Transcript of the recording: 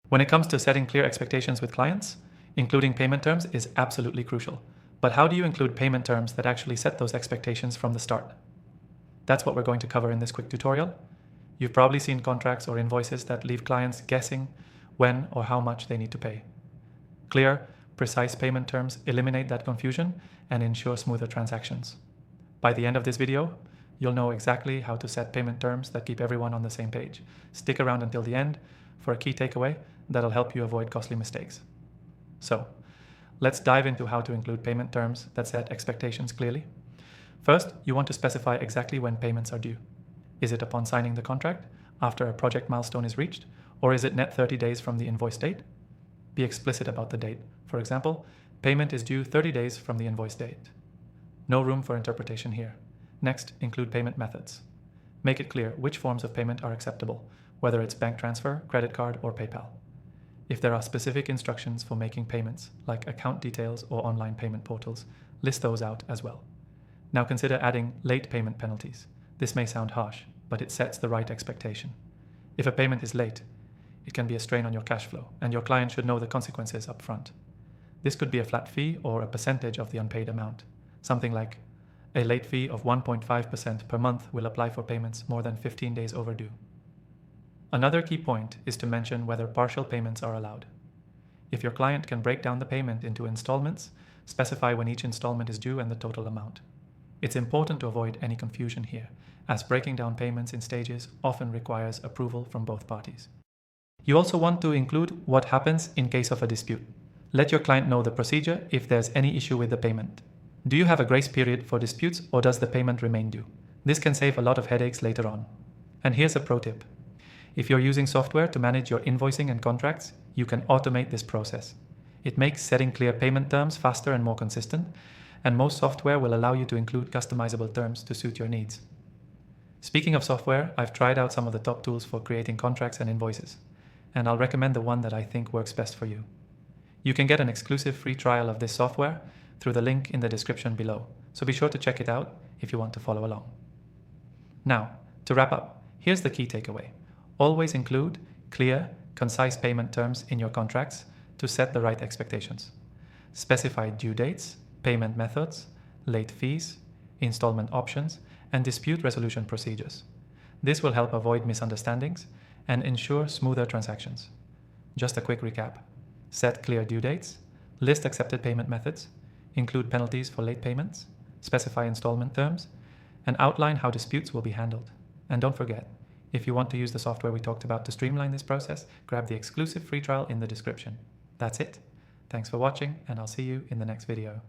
When it comes to setting clear expectations with clients, including payment terms is absolutely crucial. But how do you include payment terms that actually set those expectations from the start? That's what we're going to cover in this quick tutorial. You've probably seen contracts or invoices that leave clients guessing when or how much they need to pay. Clear, precise payment terms eliminate that confusion and ensure smoother transactions. By the end of this video, you'll know exactly how to set payment terms that keep everyone on the same page. Stick around until the end for a key takeaway that'll help you avoid costly mistakes. So, let's dive into how to include payment terms that set expectations clearly. First, you want to specify exactly when payments are due. Is it upon signing the contract, after a project milestone is reached, or is it net 30 days from the invoice date? Be explicit about the date. For example, payment is due 30 days from the invoice date. No room for interpretation here. Next, include payment methods. Make it clear which forms of payment are acceptable, whether it's bank transfer, credit card, or PayPal. If there are specific instructions for making payments, like account details or online payment portals, list those out as well. Now consider adding late payment penalties. This may sound harsh, but it sets the right expectation. If a payment is late, it can be a strain on your cash flow, and your client should know the consequences up front. This could be a flat fee or a percentage of the unpaid amount. Something like a late fee of 1.5% per month will apply for payments more than 15 days overdue. Another key point is to mention whether partial payments are allowed. If your client can break down the payment into installments, specify when each installment is due and the total amount. It's important to avoid any confusion here, as breaking down payments in stages often requires approval from both parties. You also want to include what happens in case of a dispute. Let your client know the procedure if there's any issue with the payment. Do you have a grace period for disputes, or does the payment remain due? This can save a lot of headaches later on. And here's a pro tip. If you're using software to manage your invoicing and contracts, you can automate this process. It makes setting clear payment terms faster and more consistent, and most software will allow you to include customizable terms to suit your needs. Speaking of software, I've tried out some of the top tools for creating contracts and invoices, and I'll recommend the one that I think works best for you. You can get an exclusive free trial of this software through the link in the description below, so be sure to check it out if you want to follow along. Now, to wrap up, here's the key takeaway. Always include clear, concise payment terms in your contracts to set the right expectations. Specify due dates, payment methods, late fees, installment options, and dispute resolution procedures. This will help avoid misunderstandings and ensure smoother transactions. Just a quick recap. Set clear due dates, list accepted payment methods, include penalties for late payments, specify installment terms, and outline how disputes will be handled. And don't forget, if you want to use the software we talked about to streamline this process, grab the exclusive free trial in the description. That's it. Thanks for watching, and I'll see you in the next video.